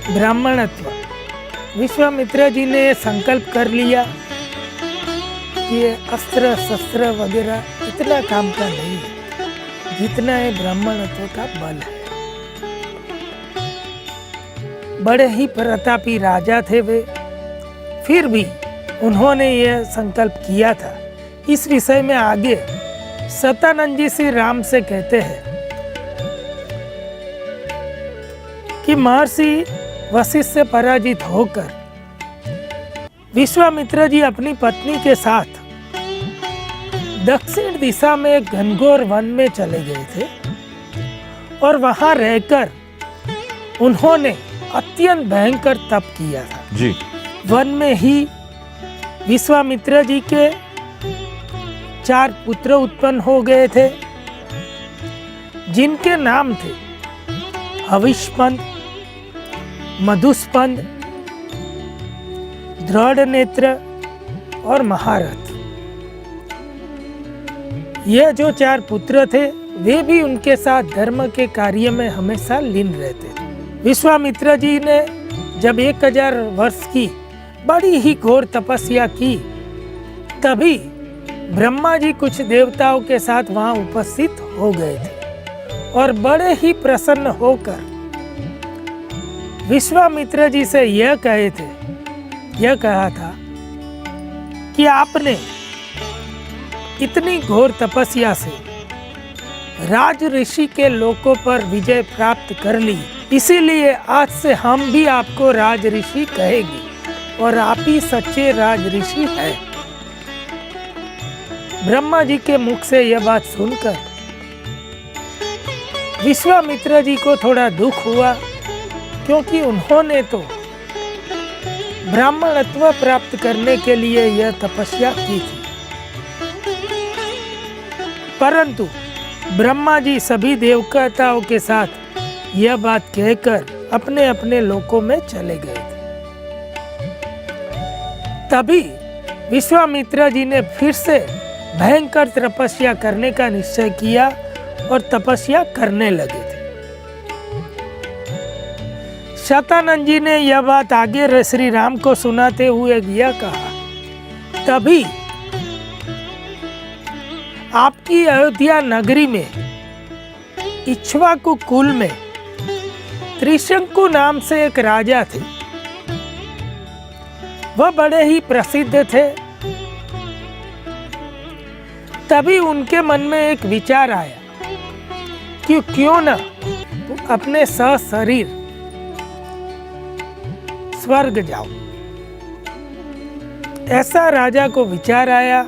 ब्राह्मणत्व। विश्वामित्र जी ने संकल्प कर लिया कि ये अस्त्र शस्त्र वगैरह इतना काम का नहीं है जितना है ब्राह्मणत्व का बल है। बड़े ही प्रतापी राजा थे वे, फिर भी उन्होंने यह संकल्प किया था। इस विषय में आगे सतानंद जी श्री राम से कहते हैं कि महर्षि वशिष्ठ से पराजित होकर विश्वामित्र जी अपनी पत्नी के साथ दक्षिण दिशा में एक घनघोर वन में चले गए थे और वहां रहकर उन्होंने अत्यंत भयंकर तप किया था जी। वन में ही विश्वामित्र जी के 4 पुत्र उत्पन्न हो गए थे जिनके नाम थे हविष्मंद, मधुस्पंद, दृढ़ नेत्र और महारथ। ये जो 4 पुत्र थे वे भी उनके साथ धर्म के कार्य में हमेशा लीन रहते थे। विश्वामित्र जी ने जब 1000 वर्ष की बड़ी ही घोर तपस्या की, तभी ब्रह्मा जी कुछ देवताओं के साथ वहां उपस्थित हो गए थे और बड़े ही प्रसन्न होकर विश्वामित्र जी से यह कहा था कि आपने इतनी घोर तपस्या से राज ऋषि के लोकों पर विजय प्राप्त कर ली, इसीलिए आज से हम भी आपको राज ऋषि कहेंगे और आप ही सच्चे राज ऋषि हैं। ब्रह्मा जी के मुख से यह बात सुनकर विश्वामित्र जी को थोड़ा दुख हुआ, क्योंकि उन्होंने तो ब्राह्मणत्व प्राप्त करने के लिए यह तपस्या की थी। परंतु ब्रह्मा जी सभी देवताओं के साथ यह बात कहकर अपने अपने लोकों में चले गए थे। तभी विश्वामित्र जी ने फिर से भयंकर तपस्या करने का निश्चय किया और तपस्या करने लगे थे। शतानंद जी ने यह बात आगे श्री राम को सुनाते हुए यह कहा, तभी आपकी अयोध्या नगरी में इक्ष्वाकु कुल में त्रिशंकु नाम से एक राजा थे। वह बड़े ही प्रसिद्ध थे। तभी उनके मन में एक विचार आया कि क्यों न अपने सशरीर स्वर्ग जाओ। ऐसा राजा को विचार आया।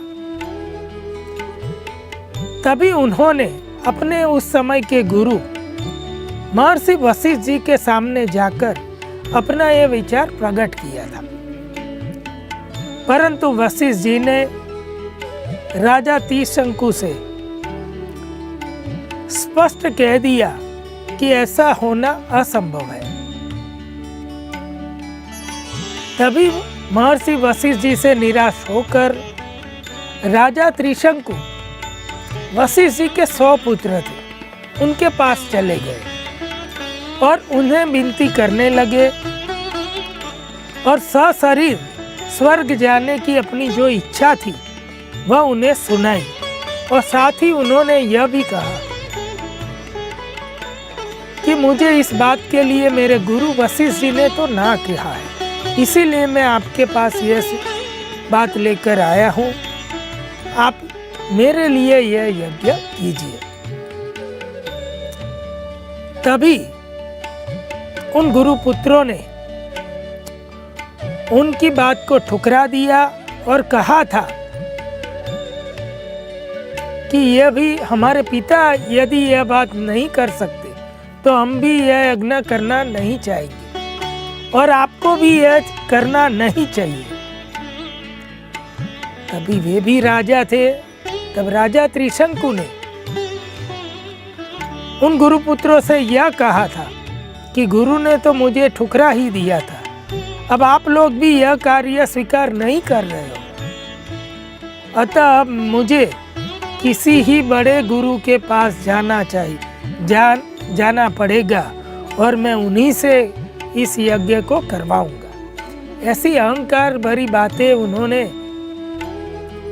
तभी उन्होंने अपने उस समय के गुरु महर्षि वशिष्ठ जी के सामने जाकर अपना यह विचार प्रकट किया था। परंतु वशिष्ठ जी ने राजा त्रिशंकु से स्पष्ट कह दिया कि ऐसा होना असंभव है। तभी महर्षि वशिष्ठ जी से निराश होकर राजा त्रिशंकु वशिष्ठ जी के 100 पुत्र थे, उनके पास चले गए और उन्हें विनती करने लगे और सशरीर स्वर्ग जाने की अपनी जो इच्छा थी वह उन्हें सुनाई। और साथ ही उन्होंने यह भी कहा कि मुझे इस बात के लिए मेरे गुरु वशिष्ठ जी ने तो ना कहा है, इसीलिए मैं आपके पास यह बात लेकर आया हूँ, आप मेरे लिए यह यज्ञ कीजिए। तभी उन गुरु पुत्रों ने उनकी बात को ठुकरा दिया और कहा था कि यह भी हमारे पिता यदि यह बात नहीं कर सकते तो हम भी यह यज्ञ करना नहीं चाहेंगे और आपको भी यह करना नहीं चाहिए। तभी वे भी राजा थे। तब राजा त्रिशंकु ने उन गुरुपुत्रों से यह कहा था कि गुरु ने तो मुझे ठुकरा ही दिया था, अब आप लोग भी यह कार्य स्वीकार नहीं कर रहे हो, अतः अब मुझे किसी ही बड़े गुरु के पास जाना पड़ेगा और मैं उन्हीं से इस यज्ञ को करवाऊंगा। ऐसी अहंकार भरी बातें उन्होंने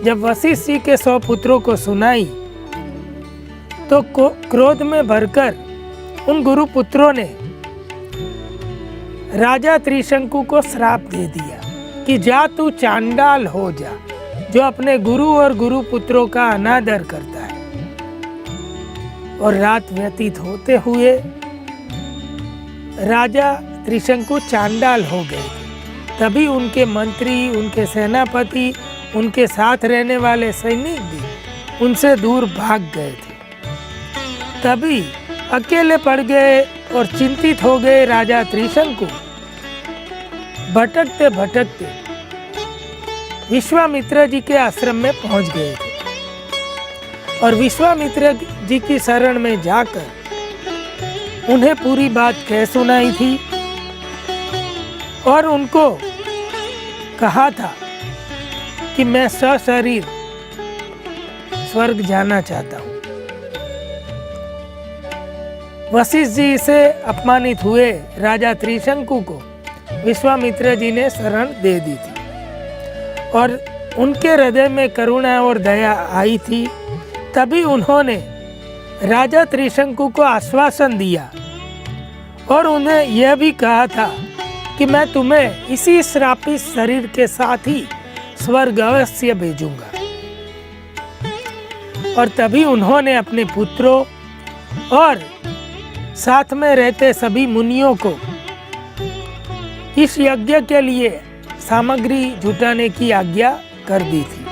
जब वशिष्ठ जी के 100 पुत्रों को सुनाई तो क्रोध में भरकर उन गुरु पुत्रों ने राजा त्रिशंकु को श्राप दे दिया कि जा तू चांडाल हो जा, जो अपने गुरु और गुरु पुत्रों का अनादर करता है। और रात व्यतीत होते हुए राजा त्रिशंकु चांडाल हो गए। तभी उनके मंत्री, उनके सेनापति, उनके साथ रहने वाले सैनिक भी उनसे दूर भाग गए थे। तभी अकेले पड़ गए और चिंतित हो गए राजा त्रिशंकु। भटकते भटकते विश्वामित्र जी के आश्रम में पहुंच गए थे और विश्वामित्र जी की शरण में जाकर उन्हें पूरी बात कह सुनाई थी और उनको कहा था कि मैं सशरीर स्वर्ग जाना चाहता हूं। वशिष्ठ जी से अपमानित हुए राजा त्रिशंकु को विश्वामित्र जी ने शरण दे दी थी और उनके हृदय में करुणा और दया आई थी। तभी उन्होंने राजा त्रिशंकु को आश्वासन दिया और उन्हें यह भी कहा था कि मैं तुम्हें इसी श्रापित शरीर के साथ ही स्वर्ग अवश्य भेजूंगा। और तभी उन्होंने अपने पुत्रों और साथ में रहते सभी मुनियों को इस यज्ञ के लिए सामग्री जुटाने की आज्ञा कर दी थी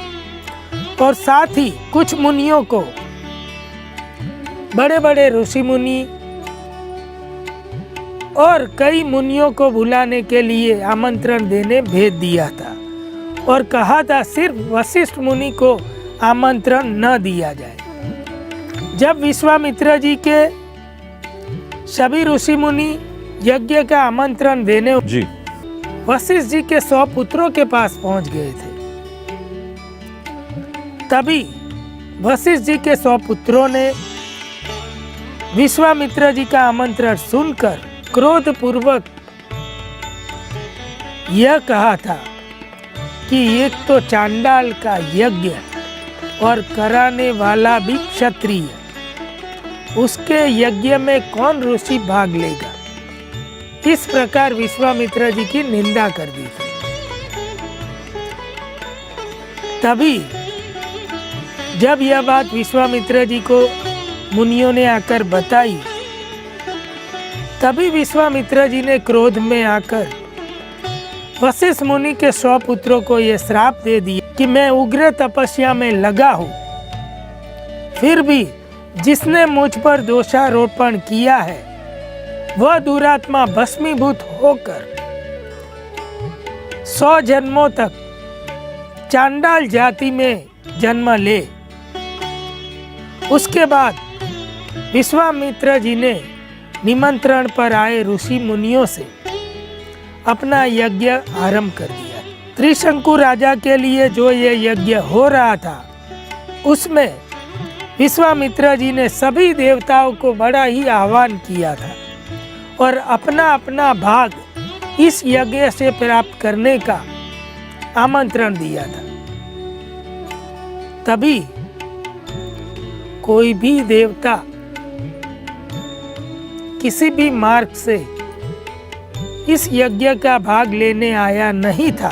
और साथ ही कुछ मुनियों को, बड़े बड़े ऋषि मुनि और कई मुनियों को बुलाने के लिए आमंत्रण देने भेज दिया था और कहा था सिर्फ वशिष्ठ मुनि को आमंत्रण न दिया जाए। जब विश्वामित्र जी के सभी ऋषि मुनि यज्ञ का आमंत्रण देने वशिष्ठ जी के 100 पुत्रों के पास पहुंच गए थे, तभी वशिष्ठ जी के 100 पुत्रों ने विश्वामित्र जी का आमंत्रण सुनकर क्रोध पूर्वक यह कहा था कि एक तो चांडाल का यज्ञ और कराने वाला भी क्षत्रिय, उसके यज्ञ में कौन ऋषि भाग लेगा। इस प्रकार विश्वामित्र जी की निंदा कर दी थी। तभी जब यह बात विश्वामित्र जी को मुनियों ने आकर बताई, तभी विश्वामित्र जी ने क्रोध में आकर वशिष्ठ मुनि के 100 पुत्रों को यह श्राप दे दिया कि मैं उग्र तपस्या में लगा हूं, फिर भी जिसने मुझ पर दोषारोपण किया है वह दुरात्मा भस्मीभूत होकर 100 जन्मों तक चांडाल जाति में जन्म ले। उसके बाद विश्वामित्र जी ने निमंत्रण पर आए ऋषि मुनियों से अपना यज्ञ आरंभ कर दिया। त्रिशंकु राजा के लिए जो ये यज्ञ हो रहा था, उसमें विश्वामित्र जी ने सभी देवताओं को बड़ा ही आह्वान किया था और अपना अपना भाग इस यज्ञ से प्राप्त करने का आमंत्रण दिया था। तभी कोई भी देवता किसी भी मार्ग से इस यज्ञ का भाग लेने आया नहीं था।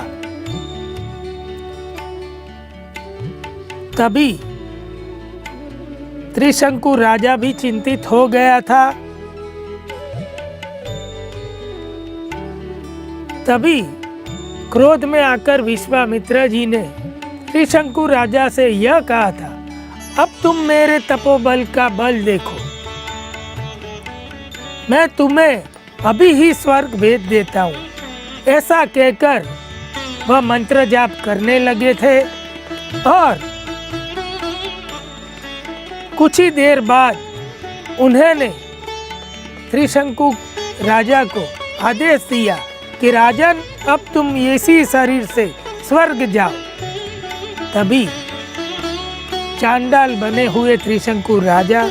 तभी त्रिशंकु राजा भी चिंतित हो गया था। तभी क्रोध में आकर विश्वामित्र जी ने त्रिशंकु राजा से यह कहा था, अब तुम मेरे तपोबल का बल देखो, मैं तुम्हें अभी ही स्वर्ग भेज देता हूँ। ऐसा कहकर वह मंत्र जाप करने लगे थे और कुछ ही देर बाद उन्होंने त्रिशंकु राजा को आदेश दिया कि राजन, अब तुम इसी शरीर से स्वर्ग जाओ। तभी चांडाल बने हुए त्रिशंकु राजा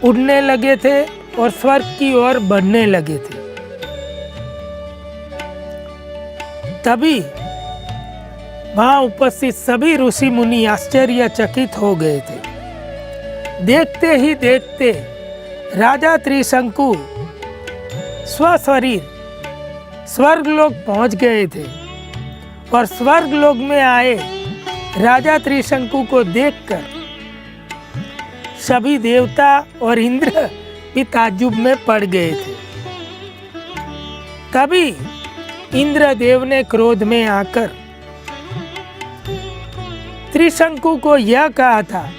उड़ने लगे थे और स्वर्ग की ओर बढ़ने लगे थे। तभी वहां उपस्थित सभी ऋषि मुनि आश्चर्यचकित हो गए थे। देखते ही देखते राजा त्रिशंकु स्वशरीर स्वर्गलोक पहुंच गए थे और स्वर्गलोक में आए राजा त्रिशंकु को देखकर सभी देवता और इंद्र भी ताज्जुब में पड़ गए थे। तभी इंद्रदेव ने क्रोध में आकर त्रिशंकु को यह कहा था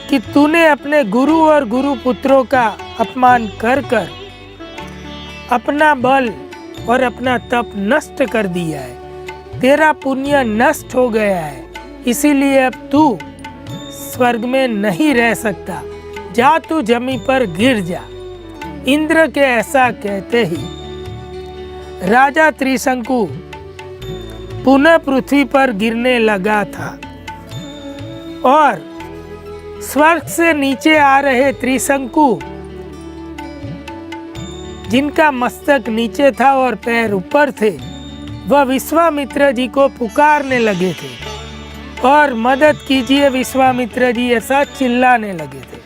कि तूने अपने गुरु और गुरु पुत्रों का अपमान कर कर अपना बल और अपना तप नष्ट कर दिया है। तेरा पुण्य नष्ट हो गया है, इसीलिए अब तू स्वर्ग में नहीं रह सकता। जा तू जमीन पर गिर जा। इंद्र के ऐसा कहते ही राजा त्रिशंकु पुनः पृथ्वी पर गिरने लगा था और स्वर्ग से नीचे आ रहे त्रिशंकु, जिनका मस्तक नीचे था और पैर ऊपर थे, वह विश्वामित्र जी को पुकारने लगे थे और मदद कीजिए विश्वामित्र जी ऐसा चिल्लाने लगे थे।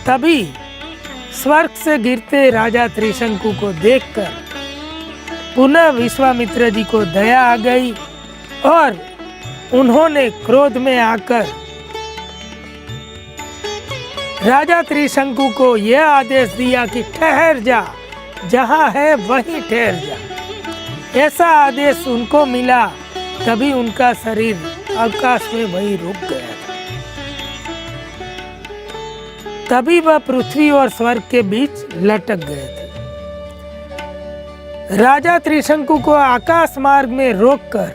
तभी स्वर्ग से गिरते राजा त्रिशंकु को देखकर पुनः विश्वामित्र जी को दया आ गई और उन्होंने क्रोध में आकर राजा त्रिशंकु को यह आदेश दिया कि ठहर जा, जहां है वहीं ठहर जा। ऐसा आदेश उनको मिला, तभी उनका शरीर आकाश में वहीं रुक गया था। तभी वह पृथ्वी और स्वर्ग के बीच लटक गए थे। राजा त्रिशंकु को आकाश मार्ग में रोककर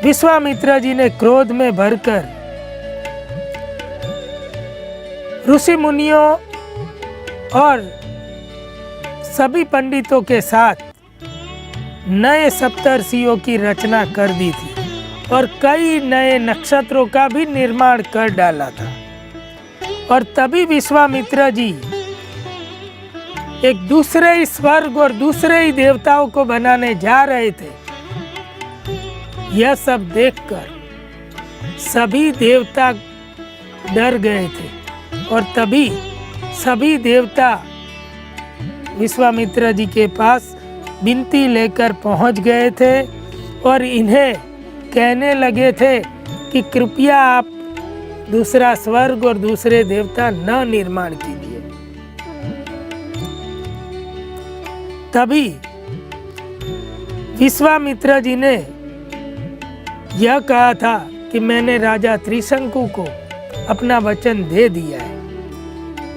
विश्वामित्र जी ने क्रोध में भरकर ऋषि मुनियों और सभी पंडितों के साथ नए सप्तर्षियों की रचना कर दी थी और कई नए नक्षत्रों का भी निर्माण कर डाला था। और तभी विश्वामित्र जी एक दूसरे ही स्वर्ग और दूसरे ही देवताओं को बनाने जा रहे थे। यह सब देखकर सभी देवता डर गए थे और तभी सभी देवता विश्वामित्र जी के पास विनती लेकर पहुंच गए थे और इन्हें कहने लगे थे कि कृपया आप दूसरा स्वर्ग और दूसरे देवता न निर्माण कीजिए। तभी विश्वामित्र जी ने यह कहा था कि मैंने राजा त्रिशंकु को अपना वचन दे दिया है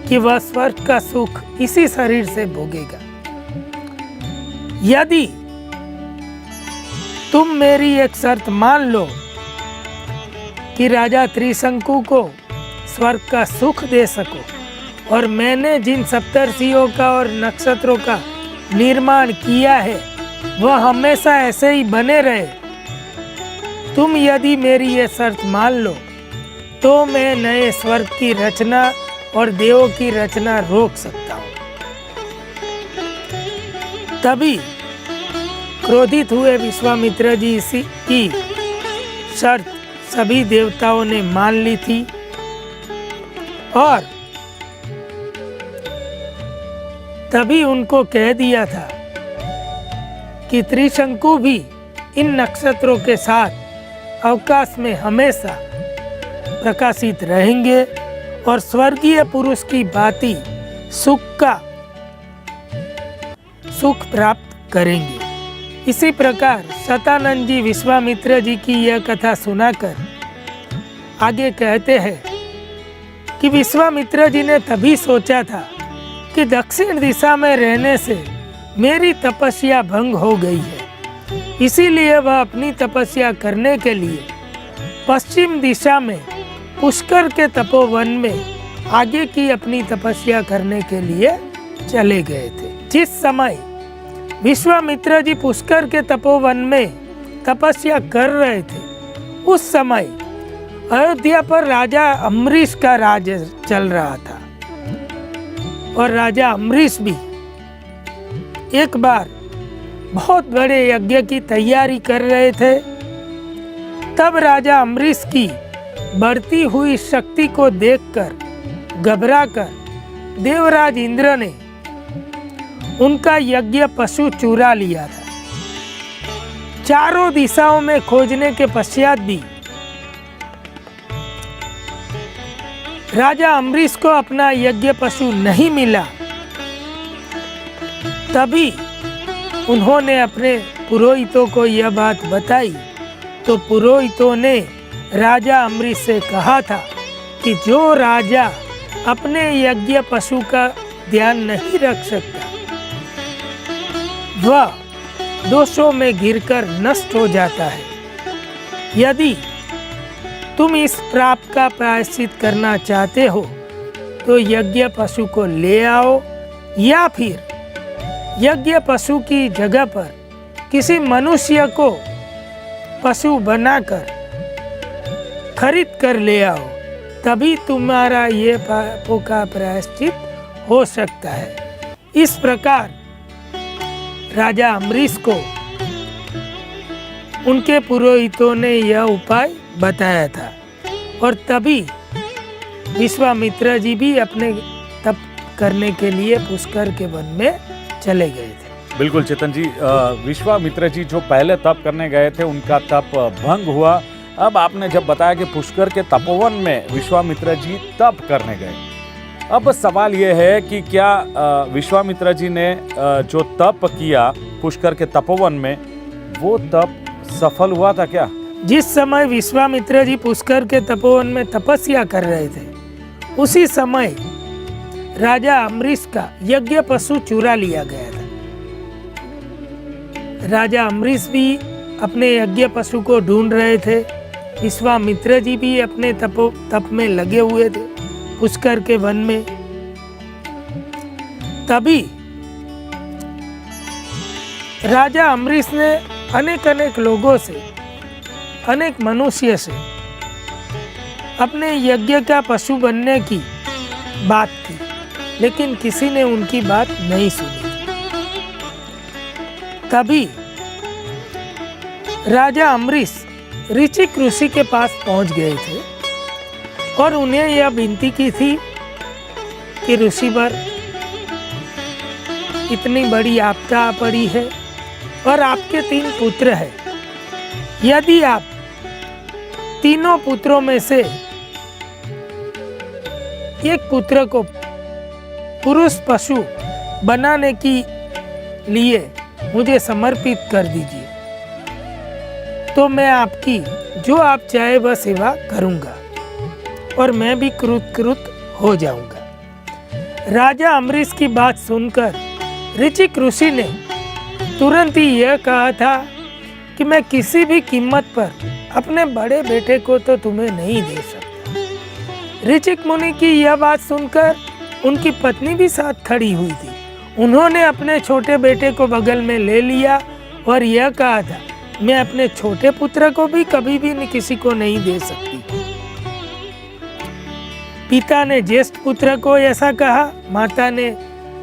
कि वह स्वर्ग का सुख इसी शरीर से भोगेगा। यदि तुम मेरी एक शर्त मान लो कि राजा त्रिशंकु को स्वर्ग का सुख दे सको और मैंने जिन सप्तर्षियों का और नक्षत्रों का निर्माण किया है वह हमेशा ऐसे ही बने रहे, तुम यदि मेरी ये शर्त मान लो तो मैं नए स्वर्ग की रचना और देवों की रचना रोक सकता हूँ। तभी क्रोधित हुए विश्वामित्र जी इसी की शर्त सभी देवताओं ने मान ली थी और तभी उनको कह दिया था कि त्रिशंकु भी इन नक्षत्रों के साथ आकाश में हमेशा प्रकाशित रहेंगे और स्वर्गीय पुरुष की भांति सुख प्राप्त करेंगे। इसी प्रकार शतानंद जी विश्वामित्र जी की यह कथा सुनाकर आगे कहते हैं कि विश्वामित्र जी ने तभी सोचा था कि दक्षिण दिशा में रहने से मेरी तपस्या भंग हो गई है, इसीलिए वह अपनी तपस्या करने के लिए पश्चिम दिशा में पुष्कर के तपोवन में आगे की अपनी तपस्या करने के लिए चले गए थे। जिस समय विश्वामित्र जी पुष्कर के तपोवन में तपस्या कर रहे थे, उस समय अयोध्या पर राजा अम्बरीश का राज चल रहा था। और राजा अम्बरीश भी एक बार बहुत बड़े यज्ञ की तैयारी कर रहे थे। तब राजा अम्बरीश की बढ़ती हुई शक्ति को देखकर घबराकर देवराज इंद्र ने उनका यज्ञ पशु चुरा लिया था। चारों दिशाओं में खोजने के पश्चात भी राजा अम्बरीश को अपना यज्ञ पशु नहीं मिला। तभी उन्होंने अपने पुरोहितों को यह बात बताई, तो पुरोहितों ने राजा अम्बरीश से कहा था कि जो राजा अपने यज्ञ पशु का ध्यान नहीं रख सकता, वह दोषों में गिरकर नष्ट हो जाता है। यदि तुम इस पाप का प्रायश्चित करना चाहते हो तो यज्ञ पशु को ले आओ, या फिर यज्ञ पशु की जगह पर किसी मनुष्य को पशु बनाकर खरीद कर ले आओ, तभी तुम्हारा ये पापों का प्रायश्चित हो सकता है। इस प्रकार राजा अम्बरीश को उनके पुरोहितों ने यह उपाय बताया था, और तभी विश्वामित्र जी भी अपने तप करने के लिए पुष्कर के वन में चले गए थे। बिल्कुल चेतन जी, विश्वामित्र जी जो पहले तप करने गए थे उनका तप भंग हुआ। अब आपने जब बताया कि पुष्कर के तपोवन में विश्वामित्र जी तप करने गए, अब सवाल ये है कि क्या विश्वामित्र जी ने जो तप किया पुष्कर के तपोवन में, वो तप सफल हुआ था क्या? जिस समय विश्वामित्र जी पुष्कर के तपोवन में तपस्या कर रहे थे, उसी समय राजा अम्बरीश का यज्ञ पशु चुरा लिया गया था। राजा अम्बरीश भी अपने यज्ञ पशु को ढूंढ रहे थे, विश्वामित्र जी भी अपने तप में लगे हुए थे पुष्कर के वन में। तभी राजा अम्बरीश ने अनेक लोगों से, अनेक मनुष्य से अपने यज्ञ का पशु बनने की बात की, लेकिन किसी ने उनकी बात नहीं सुनी। तभी राजा अम्बरीश ऋचिक ऋषि के पास पहुंच गए थे और उन्हें यह विनती की थी कि ऋषिवर, इतनी बड़ी आपदा आ पड़ी है और आपके 3 पुत्र हैं। यदि आप तीनों पुत्रों में से एक पुत्र को पुरुष पशु बनाने के लिए मुझे समर्पित कर दीजिए, तो मैं आपकी जो आप चाहे वह सेवा करूंगा और मैं भी कृत हो जाऊंगा। राजा अम्बरीश की बात सुनकर ऋचिक ऋषि ने तुरंत ही यह कहा था कि मैं किसी भी कीमत पर अपने बड़े बेटे को तो तुम्हें नहीं दे सकता। ऋचिक मुनि की यह बात सुनकर उनकी पत्नी भी साथ खड़ी हुई थी। उन्होंने अपने छोटे बेटे को बगल में ले लिया और यह कहा था, मैं अपने छोटे पुत्र को भी कभी भी किसी को नहीं दे सकती। पिता ने ज्येष्ठ पुत्र को ऐसा कहा, माता ने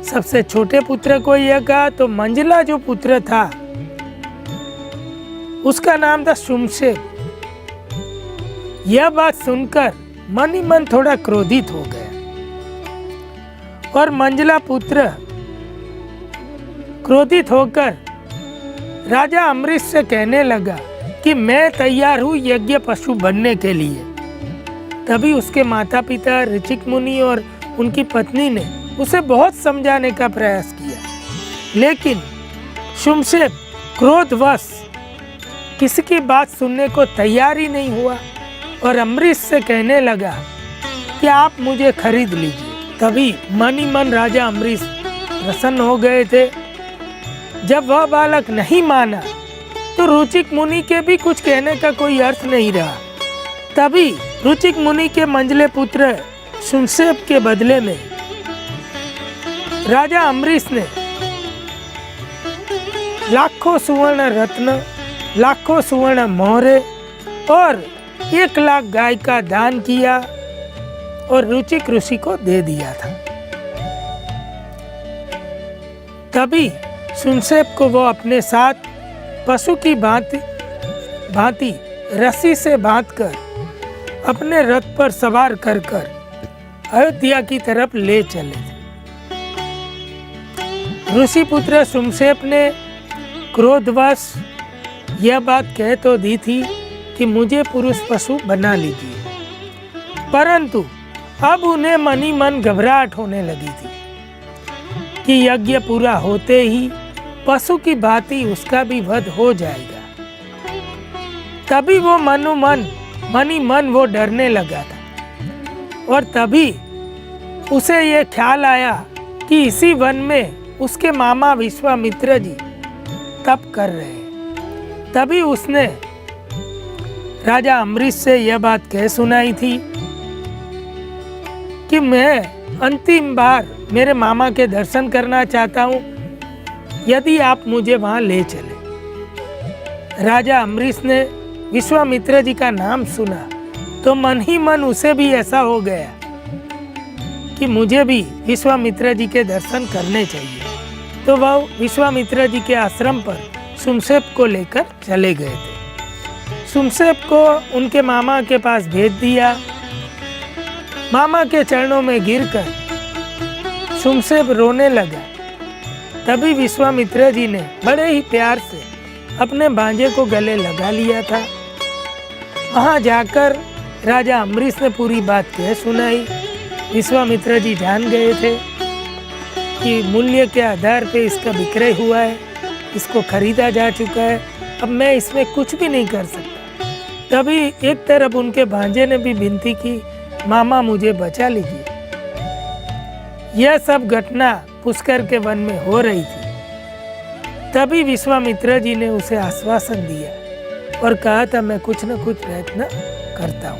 सबसे छोटे पुत्र को यह कहा, तो मंझला जो पुत्र था उसका नाम था शुम्शेर। यह बात सुनकर मन ही मन थोड़ा क्रोधित हो गया और मंझला पुत्र क्रोधित होकर राजा अम्बरीश से कहने लगा कि मैं तैयार हूँ यज्ञ पशु बनने के लिए। तभी उसके माता पिता ऋचिक मुनि और उनकी पत्नी ने उसे बहुत समझाने का प्रयास किया, लेकिन शुम्शेर क्रोधवश किसी की बात सुनने को तैयार ही नहीं हुआ और अम्बरीश से कहने लगा कि आप मुझे खरीद लीजिए। तभी मन ही मन राजा अम्बरीश प्रसन्न हो गए थे। जब वह बालक नहीं माना तो ऋचिक मुनि के भी कुछ कहने का कोई अर्थ नहीं रहा। तभी ऋचिक मुनि के मंझले पुत्र शुम्शेर के बदले में राजा अम्बरीश ने लाखों सुवर्ण रत्न, लाखों सुवर्ण मोहरे और 1 लाख गाय का दान किया और ऋचिक ऋषि को दे दिया था। तभी सुनसेप को वो अपने साथ पशु की भांति रस्सी से बांधकर अपने रथ पर सवार कर अयोध्या की तरफ ले चले थे। ऋषि पुत्र सुमसेप ने क्रोधवश यह बात कह तो दी थी कि मुझे पुरुष पशु बना लीजिए, परंतु अब उन्हें मन ही मन घबराहट होने लगी थी कि यज्ञ पूरा होते ही पशु की भांति उसका भी वध हो जाएगा। तभी वो मन ही मन वो डरने लगा था और तभी उसे ये ख्याल आया कि इसी वन में उसके मामा विश्वामित्र जी तप कर रहे हैं। तभी उसने राजा अम्बरीश से यह बात कह सुनाई थी कि मैं अंतिम बार मेरे मामा के दर्शन करना चाहता हूँ, यदि आप मुझे वहां ले चले। राजा अम्बरीश ने विश्वामित्र जी का नाम सुना तो मन ही मन उसे भी ऐसा हो गया कि मुझे भी विश्वामित्र जी के दर्शन करने चाहिए। तो वह विश्वामित्र जी के आश्रम पर सुमसेप को लेकर चले गए थे। सुमसेप को उनके मामा के पास भेज दिया। मामा के चरणों में गिरकर सुमसेप रोने लगा। तभी विश्वामित्र जी ने बड़े ही प्यार से अपने भांजे को गले लगा लिया था। वहां जाकर राजा अम्बरीश ने पूरी बात कह सुनाई। विश्वामित्र जी जान गए थे कि मूल्य के आधार पे इसका विक्रय हुआ है, इसको खरीदा जा चुका है, अब मैं इसमें कुछ भी नहीं कर सकता। तभी एक तरफ उनके भांजे ने भी विनती की, मामा मुझे बचा लीजिए। यह सब घटना पुष्कर के वन में हो रही थी। तभी विश्वामित्र जी ने उसे आश्वासन दिया और कहा था मैं कुछ न कुछ प्रयत्न करता हूँ।